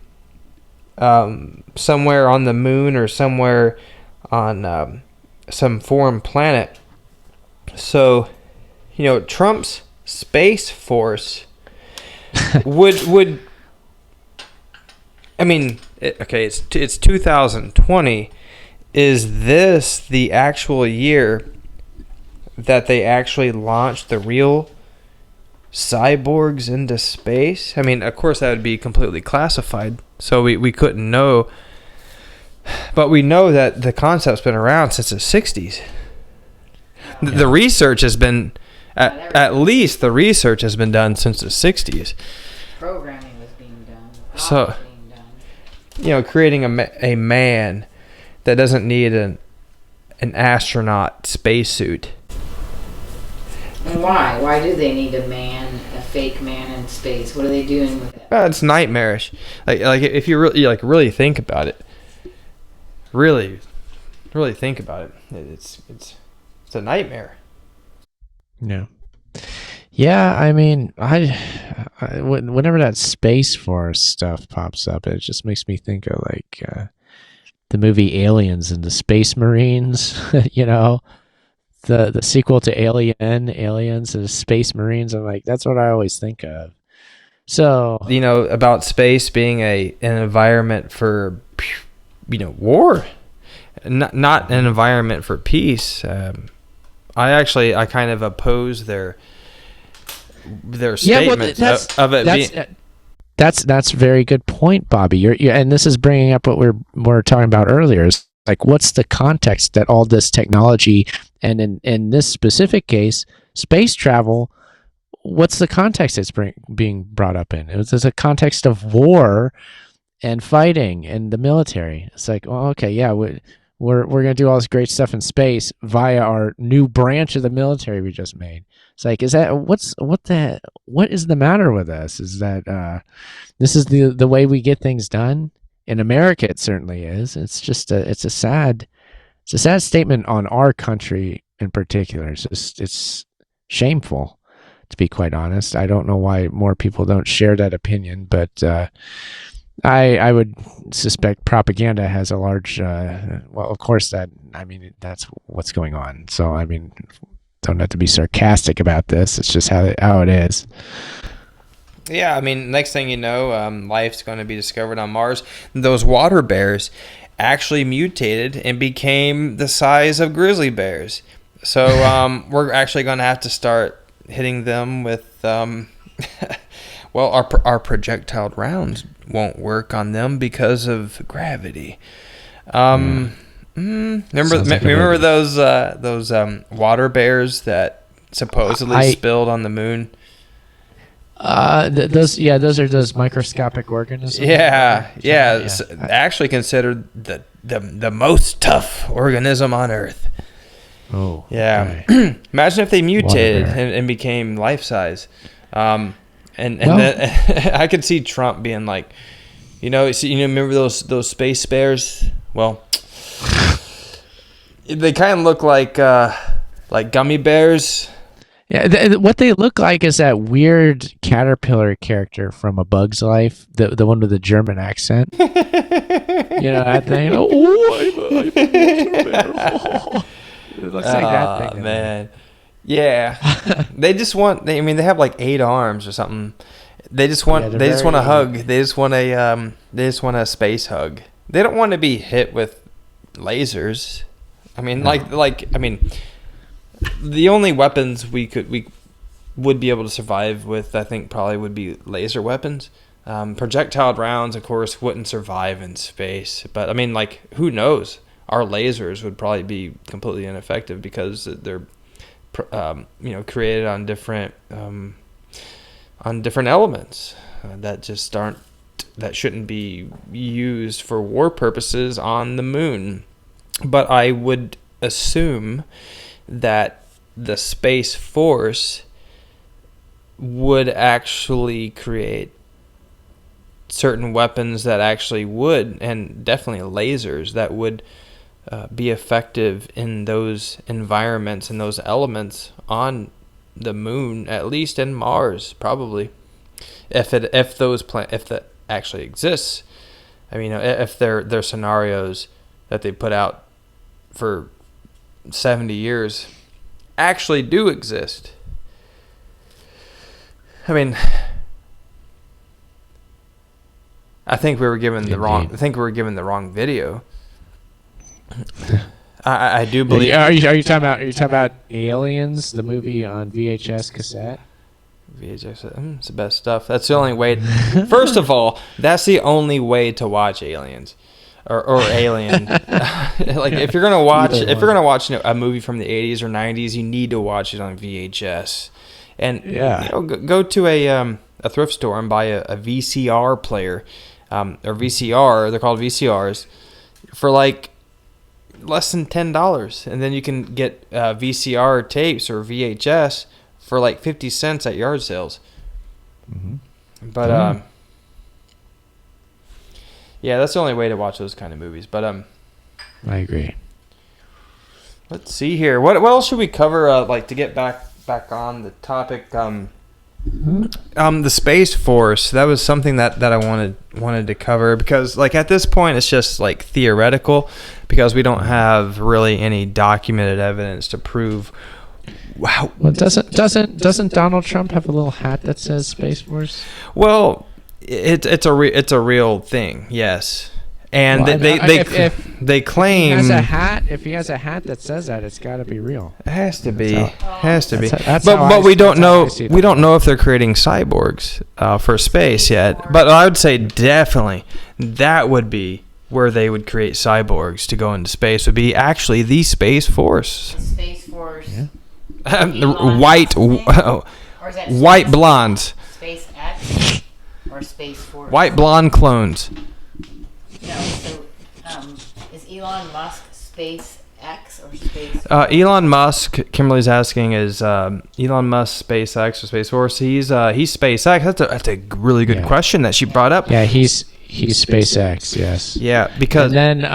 somewhere on the moon or somewhere on some foreign planet. So, Trump's Space Force would I mean, it's 2020. Is this the actual year that they actually launched the real cyborgs into space? I mean, of course, that would be completely classified, so we couldn't know. But we know that the concept's been around since the 60s. The research has been, at least the research has been done since the 60s. Programming was being done. So, creating a man that doesn't need an astronaut spacesuit. And why? Why do they need a fake man in space? What are they doing with it? It's nightmarish. Like if you really think about it, really think about it, it's a nightmare. Yeah. Yeah, I mean, whenever that Space Force stuff pops up, it just makes me think of like the movie Aliens and the Space Marines, you know, the sequel to Aliens and the Space Marines. I'm like, that's what I always think of. So, You know, about space being an environment for, war, not an environment for peace. I kind of oppose their statements of it being. That's a very good point, Bobby. You're and this is bringing up what we're talking about earlier. Is like, what's the context that all this technology, and in this specific case, space travel, what's the context it's being brought up in? It's a context of war and fighting and the military. It's like, well, okay, yeah, we're gonna do all this great stuff in space via our new branch of the military we just made. It's like, what is the matter with us? Is that this is the way we get things done in America? It certainly is. It's just it's a sad statement on our country in particular. It's shameful, to be quite honest. I don't know why more people don't share that opinion, but I would suspect propaganda has a large well, of course, that's what's going on. So I mean, don't have to be sarcastic about this. It's just how it is. Yeah, I mean, next thing you know, life's going to be discovered on Mars. Those water bears actually mutated and became the size of grizzly bears. So we're actually going to have to start hitting them with, well, our projectile rounds won't work on them because of gravity. Remember those water bears that supposedly spilled on the moon? Those are those microscopic organisms. Yeah. So actually considered the most tough organism on Earth. Oh, yeah. Okay. Imagine if they mutated and became life size. And then I could see Trump being like, remember those space bears? Well, they kind of look like gummy bears. Yeah, what they look like is that weird caterpillar character from A Bug's Life, the one with the German accent. That thing. It looks like that thing. Man. Yeah. they have like 8 arms or something. They just want a hug. They just want a space hug. They don't want to be hit with lasers. I mean, the only weapons we would be able to survive with, I think, probably would be laser weapons. Projectile rounds, of course, wouldn't survive in space. But I mean, like, who knows? Our lasers would probably be completely ineffective because they're, created on different elements that shouldn't be used for war purposes on the moon. But I would assume that the Space Force would actually create certain weapons that actually would, and definitely lasers that would be effective in those environments and those elements on the moon, at least in Mars, probably, if that actually exists. I mean, if they're scenarios that they put out for 70 years actually do exist. I mean, I think we were given the wrong video. I do believe. Are you talking about Aliens, the movie on VHS cassette? VHS, it's the best stuff. That's the only way. First of all, that's the only way to watch Aliens, or Alien. Like, if you're gonna watch a movie from the 80s or 90s, you need to watch it on VHS. And go to a thrift store and buy a VCR player, or VCR. They're called VCRs for like less than $10, and then you can get VCR tapes or VHS for like 50 cents at yard sales. But yeah, that's the only way to watch those kind of movies. But I agree. let's see here. What else should we cover? Like to get back on the topic. The Space Force. That was something that I wanted to cover, because like at this point it's just like theoretical, because we don't have really any documented evidence to prove. Wow. Well, doesn't Donald Trump have a little hat that says Space Force? Well, it's a real thing, yes. And Well, they claim If he has a hat that says that, it's got to be real. it has to be. That's But how we don't that's how know. I see We that. don't know if they're creating cyborgs for space yet. But I would say definitely that would be where they would create cyborgs to go into space. Would be actually the Space Force. Space Force. White Or is that white blondes. Space X or Space Force? White blonde clones. No, so is Elon Musk Space X or Space? Elon Musk, Kimberly's asking, is Elon Musk SpaceX or Space Force? He's SpaceX. That's a really good question that she brought up. Yeah, he's SpaceX. Yes. Yeah, because And then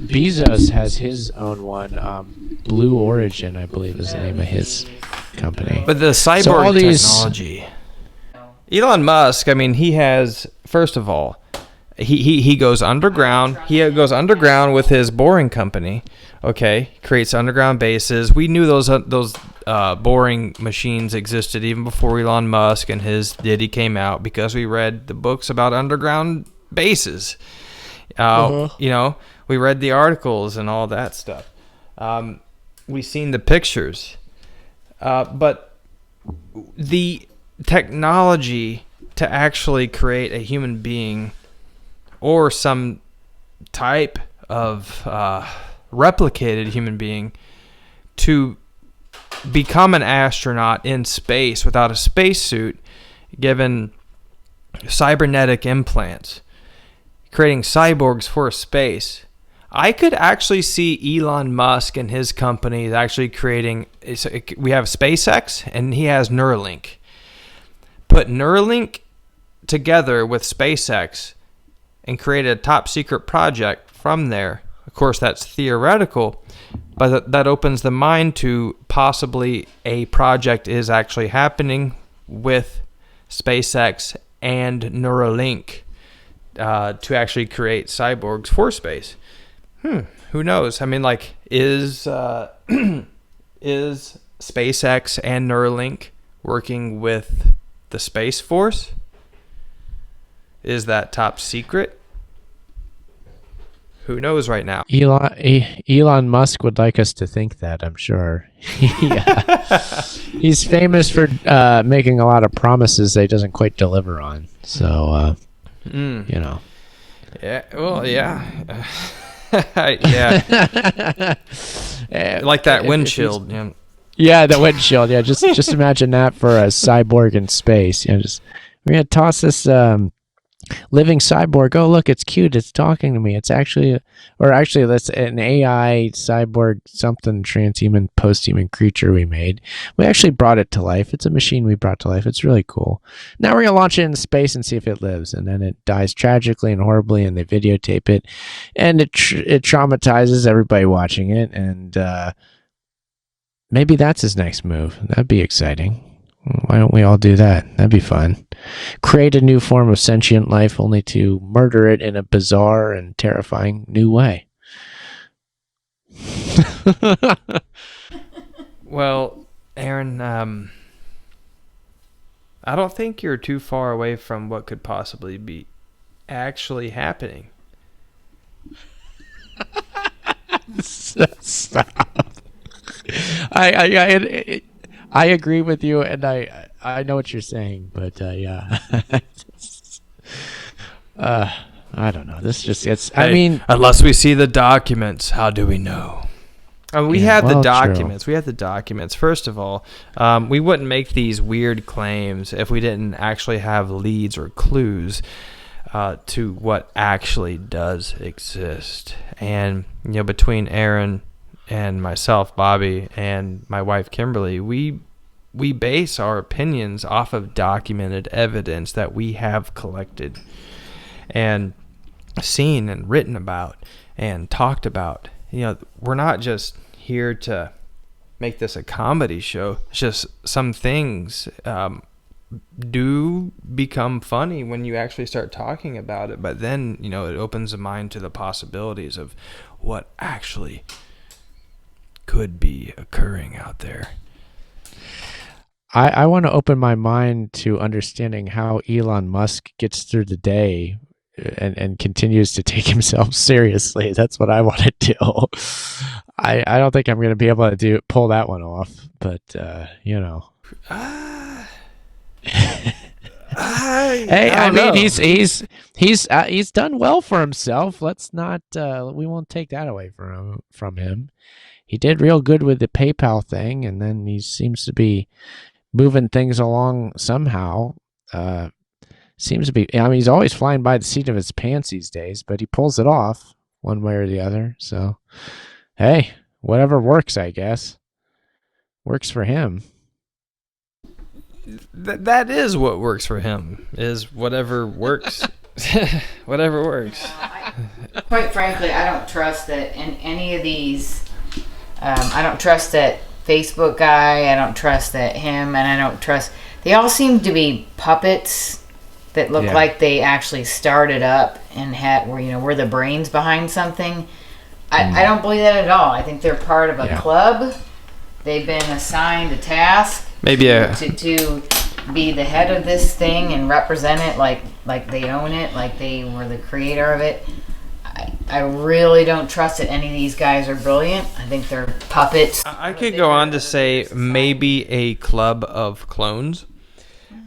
Bezos has his own one. Blue Origin, I believe, is the name of his company. but the cyborg So all these- technology. Elon Musk, I mean, he has, first of all, he goes underground. He goes underground with his boring company. Okay, creates underground bases. We knew those boring machines existed even before Elon Musk and his Diddy came out, because we read the books about underground bases. You know, we read the articles and all that stuff. We seen the pictures, but the technology to actually create a human being or some type of replicated human being to become an astronaut in space without a spacesuit, given cybernetic implants, creating cyborgs for space. I could actually see Elon Musk and his companies actually creating. We have SpaceX and he has Neuralink. Put Neuralink together with SpaceX and create a top secret project from there. Of course, that's theoretical, but that opens the mind to possibly a project is actually happening with SpaceX and Neuralink to actually create cyborgs for space. Who knows? I mean, like, is SpaceX and Neuralink working with the Space Force? Is that top secret? Who knows right now? Elon Musk would like us to think that, I'm sure. He's famous for making a lot of promises that he doesn't quite deliver on. So, you know. Yeah. Well, yeah. Yeah. Like that windshield. Yeah. Yeah, the windshield. Yeah, just imagine that for a cyborg in space. You know, just we're gonna toss this living cyborg. Oh, look, it's cute. It's talking to me. It's actually that's an AI cyborg, something transhuman, posthuman creature we made. We actually brought it to life. It's a machine we brought to life. It's really cool. Now we're gonna launch it in space and see if it lives. And then it dies tragically and horribly, and they videotape it, and it traumatizes everybody watching it. And maybe that's his next move. That'd be exciting. Why don't we all do that? That'd be fun. Create a new form of sentient life only to murder it in a bizarre and terrifying new way. Well, Aaron, I don't think you're too far away from what could possibly be actually happening. Stop. I agree with you, and I know what you're saying, but yeah. I don't know. This just gets. Hey, I mean, unless we see the documents, how do we know? We have the documents. True. We have the documents. First of all, we wouldn't make these weird claims if we didn't actually have leads or clues. to what actually does exist. And between Aaron and myself, Bobby, and my wife Kimberly, we base our opinions off of documented evidence that we have collected and seen and written about and talked about. We're not just here to make this a comedy show. It's just some things do become funny when you actually start talking about it, but then it opens the mind to the possibilities of what actually could be occurring out there. I want to open my mind to understanding how Elon Musk gets through the day and continues to take himself seriously. That's what I want to do. I don't think I'm going to be able to pull that one off, but I mean, he's done well for himself. Let's not we won't take that away from him. He did real good with the PayPal thing, and then he seems to be moving things along somehow. Seems to be. I mean, he's always flying by the seat of his pants these days, but he pulls it off one way or the other. So, hey, whatever works, I guess. Works for him. That is what works for him, is whatever works. Whatever works. Quite frankly, I don't trust that in any of these. I don't trust that Facebook guy. I don't trust that him, and I don't trust. They all seem to be puppets that look like they actually started up and were the brains behind something. I don't believe that at all. I think they're part of a club. They've been assigned a task. Maybe to be the head of this thing and represent it like they own it, like they were the creator of it. I really don't trust that any of these guys are brilliant. I think they're puppets. I could go on to say maybe a club of clones,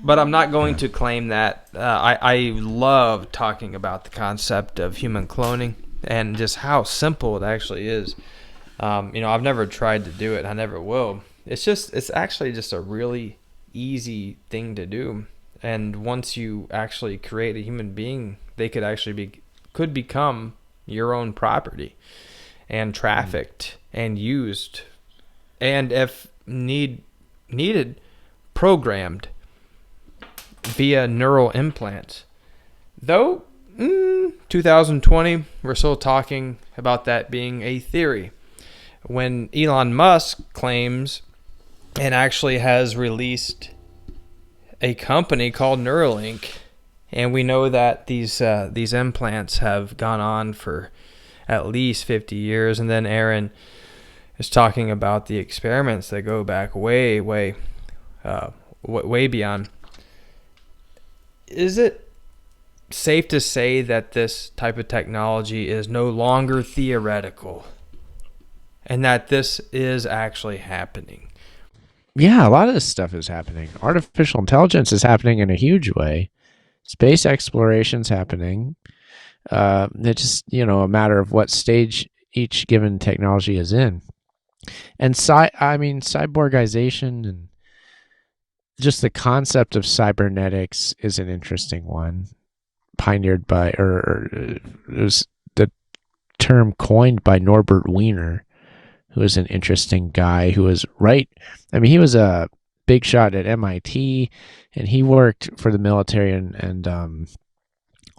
but I'm not going to claim that. I love talking about the concept of human cloning and just how simple it actually is. I've never tried to do it. I never will. It's actually just a really easy thing to do. And once you actually create a human being, they could become your own property and trafficked and used, and if needed, programmed via neural implants. Though 2020, we're still talking about that being a theory. When Elon Musk claims and actually has released a company called Neuralink, and we know that these implants have gone on for at least 50 years, and then Aaron is talking about the experiments that go back way beyond. Is it safe to say that this type of technology is no longer theoretical and that this is actually happening? Yeah, a lot of this stuff is happening. Artificial intelligence is happening in a huge way. Space exploration's happening. It's just, a matter of what stage each given technology is in. And cyborgization and just the concept of cybernetics is an interesting one, pioneered by, or it was the term coined by Norbert Wiener, who is an interesting guy who was he was a big shot at MIT, and he worked for the military and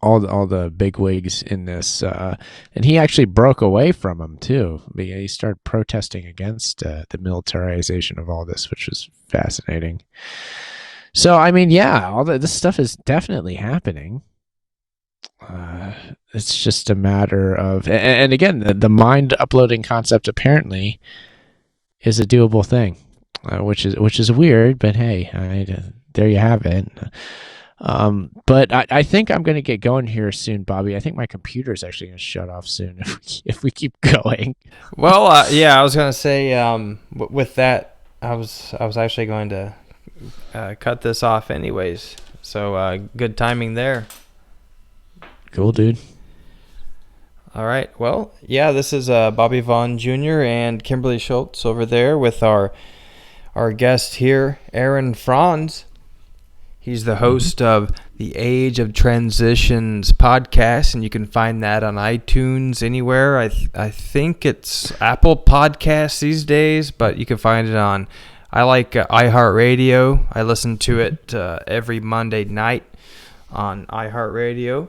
all the big wigs in this, and he actually broke away from them too. He started protesting against the militarization of all this, which was fascinating. So all this stuff is definitely happening. It's just a matter of, and again, the mind uploading concept apparently is a doable thing, which is weird, but hey, there you have it. But I think I'm going to get going here soon, Bobby. I think my computer is actually going to shut off soon if we keep going. Well, I was going to say, with that, I was actually going to cut this off anyways. So good timing there. Cool, dude. All right. Well, this is Bobby Vaughn Jr. and Kimberly Schultz over there with our guest here, Aaron Franz. He's the host of the Age of Transitions podcast, and you can find that on iTunes anywhere. I think it's Apple Podcasts these days, but you can find it on, I like iHeartRadio. I listen to it every Monday night on iHeartRadio.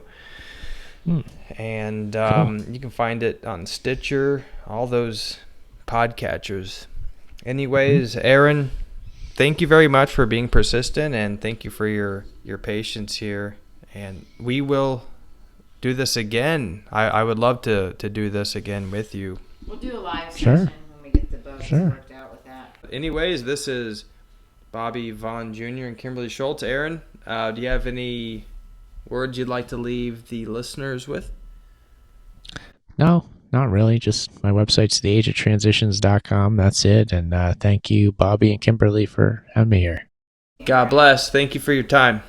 And you can find it on Stitcher, all those podcatchers. Anyways, Aaron, thank you very much for being persistent, and thank you for your patience here. And we will do this again. I would love to do this again with you. We'll do a live session when we get the bugs worked out with that. Anyways, this is Bobby Vaughn Jr. and Kimberly Schultz. Aaron, do you have any words you'd like to leave the listeners with? No, not really. Just my website's theageoftransitions.com. That's it. And thank you, Bobby and Kimberly, for having me here. God bless. Thank you for your time.